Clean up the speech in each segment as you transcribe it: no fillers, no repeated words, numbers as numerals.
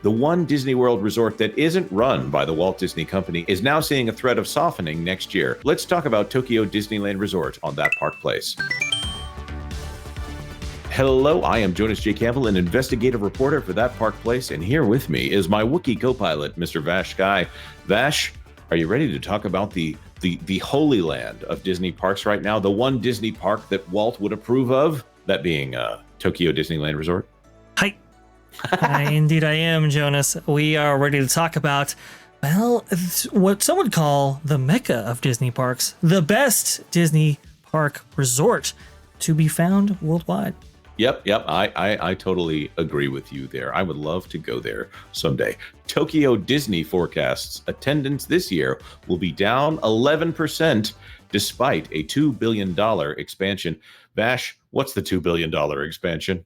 The one Disney World resort that isn't run by the Walt Disney Company is now seeing a threat of softening next year. Let's talk about Tokyo Disneyland Resort on That Park Place. Hello, I am Jonas J. Campbell, an investigative reporter for That Park Place, and here with me is my Wookiee co-pilot, Mr. VashSky. Vash, are you ready to talk about the holy land of Disney parks right now? The one Disney park that Walt would approve of, that being Tokyo Disneyland Resort? Hi. Indeed I am, Jonas. We are ready to talk about, well, what some would call the Mecca of Disney parks, the best Disney park resort to be found worldwide. Yep. I totally agree with you there. I would love to go there someday. Tokyo Disney forecasts attendance this year will be down 11% despite a $2 billion expansion. Vash, what's the $2 billion expansion?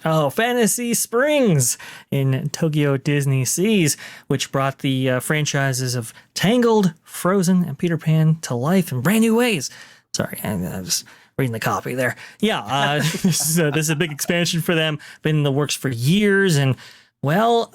Oh, Fantasy Springs in Tokyo Disney Seas, which brought the franchises of Tangled, Frozen, and Peter Pan to life in brand new ways. Sorry, I'm just reading the copy there. Yeah, this is a big expansion for them. Been in the works for years, and well,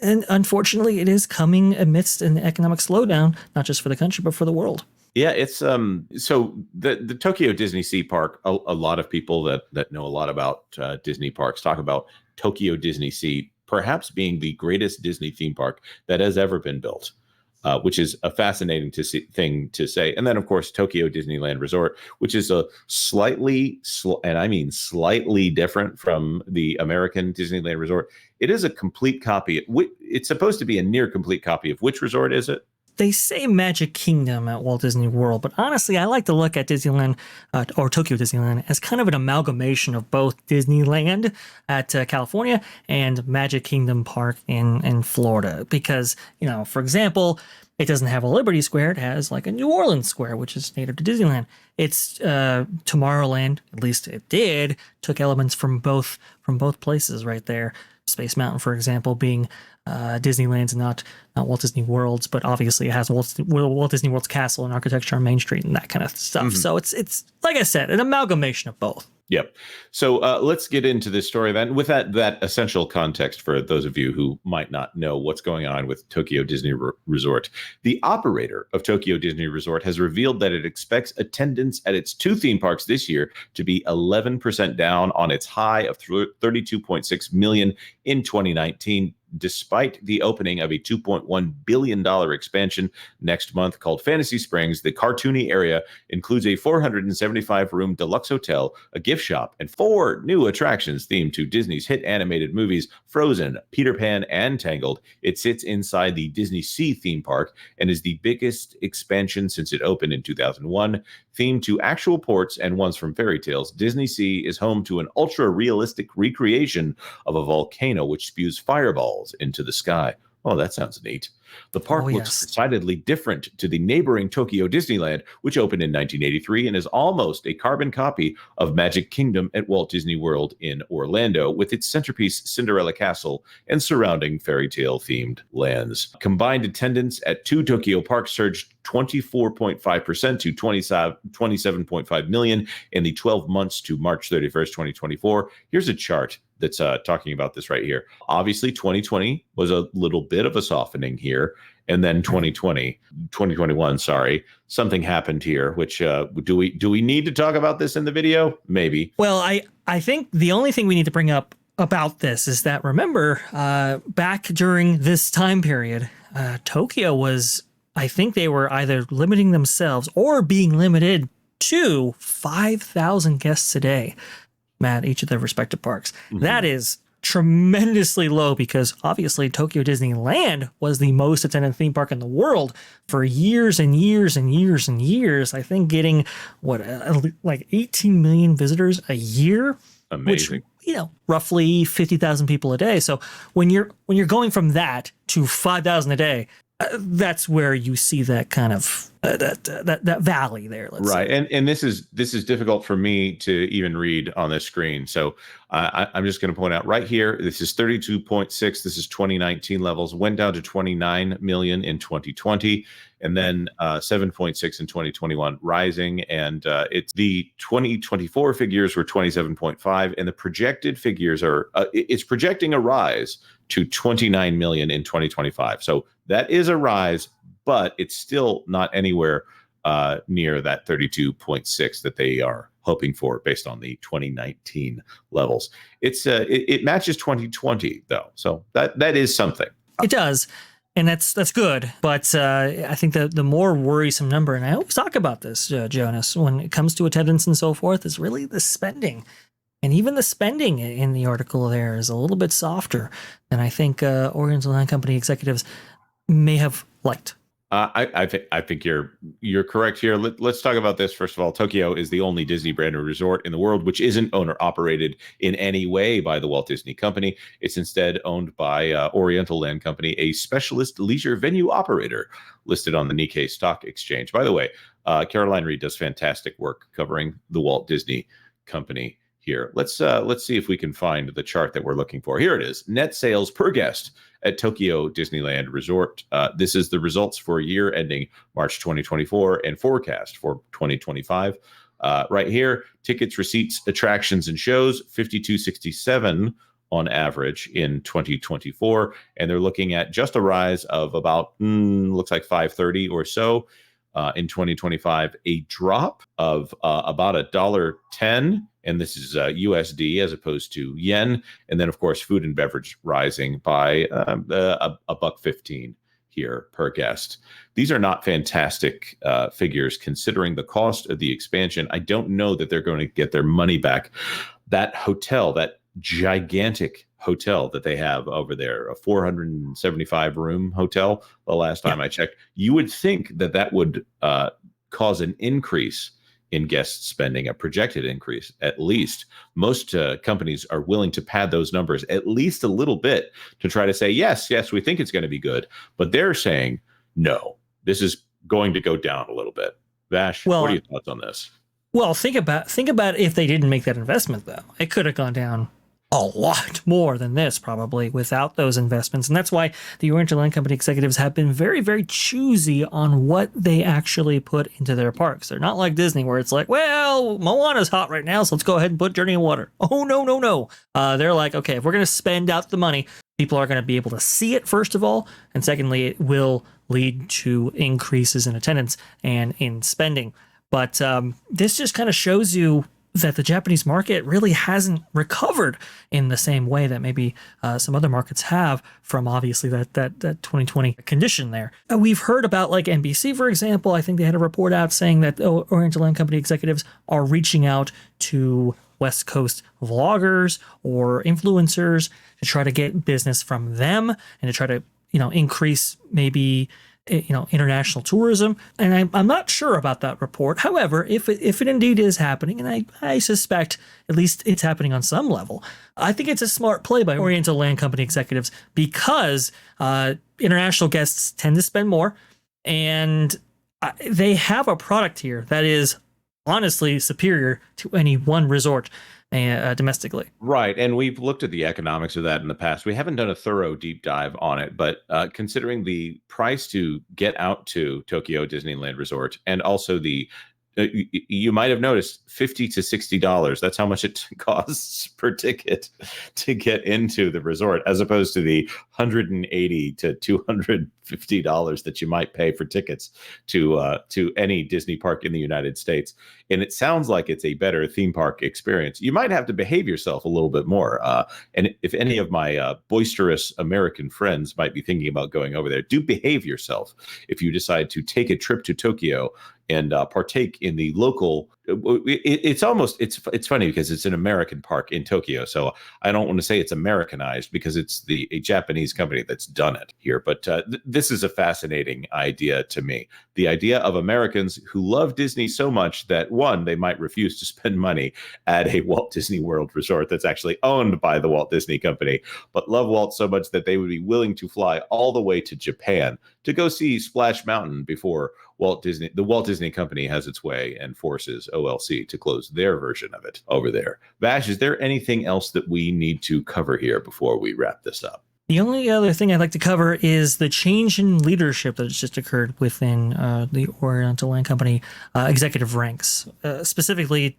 and unfortunately, it is coming amidst an economic slowdown, not just for the country, but for the world. Yeah, it's so the Tokyo Disney Sea Park, a lot of people that know a lot about Disney parks talk about Tokyo Disney Sea perhaps being the greatest Disney theme park that has ever been built, which is a fascinating thing to say. And then, of course, Tokyo Disneyland Resort, which is a slightly different from the American Disneyland Resort. It is a complete copy. It's supposed to be a near complete copy of which resort is it? They say Magic Kingdom at Walt Disney World, but honestly, I like to look at Disneyland or Tokyo Disneyland as kind of an amalgamation of both Disneyland at California and Magic Kingdom Park in Florida. Because, you know, for example, it doesn't have a Liberty Square. It has like a New Orleans Square, which is native to Disneyland. It's Tomorrowland, at least it did, took elements from both places right there. Space Mountain, for example, being Disneyland's not Walt Disney World's, but obviously it has Walt Disney World's castle and architecture on Main Street and that kind of stuff. Mm-hmm. So it's like I said, an amalgamation of both. Yep. So let's get into this story then with that essential context for those of you who might not know what's going on with Tokyo Disney Resort. The operator of Tokyo Disney Resort has revealed that it expects attendance at its two theme parks this year to be 11% down on its high of 32.6 million in 2019. Despite the opening of a $2.1 billion expansion next month called Fantasy Springs, the cartoony area includes a 475-room deluxe hotel, a gift shop, and 4 new attractions themed to Disney's hit animated movies Frozen, Peter Pan, and Tangled. It sits inside the Disney Sea theme park and is the biggest expansion since it opened in 2001. Themed to actual ports and ones from fairy tales, Disney Sea is home to an ultra-realistic recreation of a volcano which spews fireballs into the sky. Oh, that sounds neat. The park looks decidedly different to the neighboring Tokyo Disneyland, which opened in 1983 and is almost a carbon copy of Magic Kingdom at Walt Disney World in Orlando, with its centerpiece Cinderella Castle and surrounding fairy tale themed lands. Combined attendance at two Tokyo parks surged 24.5% to 27.5 million in the 12 months to March 31st, 2024. Here's a chart that's talking about this right here. Obviously, 2020 was a little bit of a softening here. And then 2021, something happened here, which do we need to talk about this in the video? Maybe. Well, I think the only thing we need to bring up about this is that, remember, back during this time period, Tokyo was, I think they were either limiting themselves or being limited to 5,000 guests a day at each of their respective parks. Mm-hmm. That is tremendously low because obviously Tokyo Disneyland was the most attended theme park in the world for years and years and years and years. I think getting like 18 million visitors a year. Amazing. Which, you know, roughly 50,000 people a day. So when you're going from that to 5,000 a day, that's where you see that kind of that valley there. Let's say. And this is difficult for me to even read on this screen. So I'm just going to point out right here. This is 32.6. This is 2019 levels. Went down to 29 million in 2020, and then 7.6 in 2021, rising. And it's the 2024 figures were 27.5, and the projected figures are it's projecting a rise to 29 million in 2025. So that is a rise, but it's still not anywhere near that 32.6 that they are hoping for based on the 2019 levels. It matches 2020 though, so that is something. It does. And that's good. But I think the more worrisome number, and I always talk about this, Jonas, when it comes to attendance and so forth, is really the spending. And even the spending in the article there is a little bit softer than I think Oriental Land Company executives may have liked. I think you're correct here. Let's talk about this. First of all, Tokyo is the only Disney branded resort in the world which isn't owner operated in any way by the Walt Disney Company. It's instead owned by Oriental Land Company, a specialist leisure venue operator listed on the Nikkei Stock Exchange. By the way, Caroline Reed does fantastic work covering the Walt Disney Company here. Let's see if we can find the chart that we're looking for. Here it is. Net sales per guest at Tokyo Disneyland Resort. This is the results for year ending March 2024 and forecast for 2025. Right here, tickets, receipts, attractions, and shows, $52.67 on average in 2024. And they're looking at just a rise of about, looks like $5.30 or so in 2025, a drop of about $1.10. And this is USD as opposed to yen. And then, of course, food and beverage rising by $1.15 here per guest. These are not fantastic figures considering the cost of the expansion. I don't know that they're going to get their money back. That hotel, that gigantic hotel that they have over there, a 475 room hotel, the last time I checked, you would think that would cause an increase in guest spending, a projected increase at least. Most companies are willing to pad those numbers at least a little bit to try to say, yes, we think it's going to be good. But they're saying, no, this is going to go down a little bit. Vash, what are your thoughts on this? Well, think about if they didn't make that investment, though. It could have gone down a lot more than this probably without those investments. And that's why the Oriental Land Company executives have been very, very choosy on what they actually put into their parks. They're not like Disney where it's like, well, Moana's hot right now, so let's go ahead and put Journey in Water. Oh, no. They're like, okay, if we're going to spend out the money, people are going to be able to see it, first of all. And secondly, it will lead to increases in attendance and in spending. But this just kind of shows you that the Japanese market really hasn't recovered in the same way that maybe some other markets have from obviously that 2020 condition there. We've heard about like NBC, for example. I think they had a report out saying that Oriental Land Company executives are reaching out to West Coast vloggers or influencers to try to get business from them and to try to, increase maybe international tourism. And I'm not sure about that report. However, if it indeed is happening, and I suspect at least it's happening on some level, I think it's a smart play by Oriental Land Company executives because international guests tend to spend more, and they have a product here that is honestly superior to any one resort domestically. Right. And we've looked at the economics of that in the past. We haven't done a thorough deep dive on it, but considering the price to get out to Tokyo Disneyland Resort and also the you might have noticed $50 to $60. That's how much it costs per ticket to get into the resort, as opposed to the $180 to $250 that you might pay for tickets to any Disney park in the United States. And it sounds like it's a better theme park experience. You might have to behave yourself a little bit more. And if any of my boisterous American friends might be thinking about going over there, do behave yourself if you decide to take a trip to Tokyo and partake in the local. It's funny because it's an American park in Tokyo, so I don't want to say it's Americanized because it's a Japanese company that's done it here. But this is a fascinating idea to me. The idea of Americans who love Disney so much that one, they might refuse to spend money at a Walt Disney World resort that's actually owned by the Walt Disney Company, but love Walt so much that they would be willing to fly all the way to Japan to go see Splash Mountain before the Walt Disney Company has its way and forces OLC to close their version of it over there. Vash, is there anything else that we need to cover here before we wrap this up? The only other thing I'd like to cover is the change in leadership that has just occurred within the Oriental Land Company executive ranks. Specifically,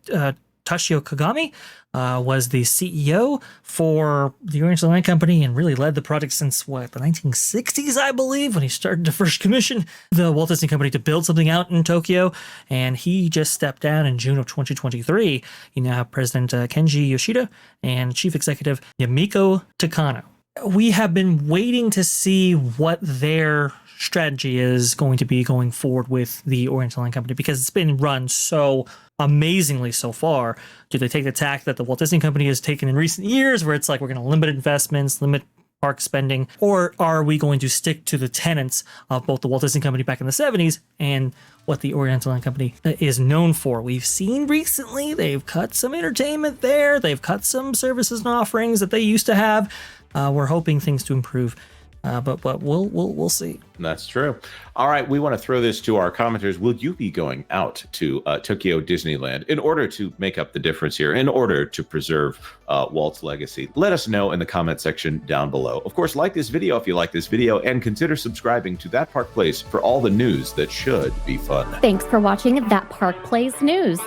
Toshio Kagami was the CEO for the Oriental Land Company and really led the project since, the 1960s, I believe, when he started to first commission the Walt Disney Company to build something out in Tokyo. And he just stepped down in June of 2023. You now have President Kenji Yoshida and Chief Executive Yamiko Takano. We have been waiting to see what their strategy is going to be going forward with the Oriental Land Company, because it's been run so amazingly so far. Do they take the tack that the Walt Disney Company has taken in recent years, where it's like, we're going to limit investments, limit park spending, or are we going to stick to the tenets of both the Walt Disney Company back in the 70s and what the Oriental Land Company is known for? We've seen recently they've cut some entertainment there. They've cut some services and offerings that they used to have. We're hoping things to improve. But we'll see. That's true. All right, we want to throw this to our commenters. Will you be going out to Tokyo Disneyland in order to make up the difference here, in order to preserve Walt's legacy? Let us know in the comment section down below. Of course, like this video if you like this video, and consider subscribing to That Park Place for all the news that should be fun. Thanks for watching That Park Place News.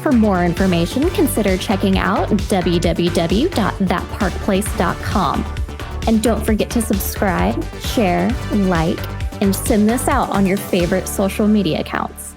For more information, consider checking out www.thatparkplace.com. And don't forget to subscribe, share, like, and send this out on your favorite social media accounts.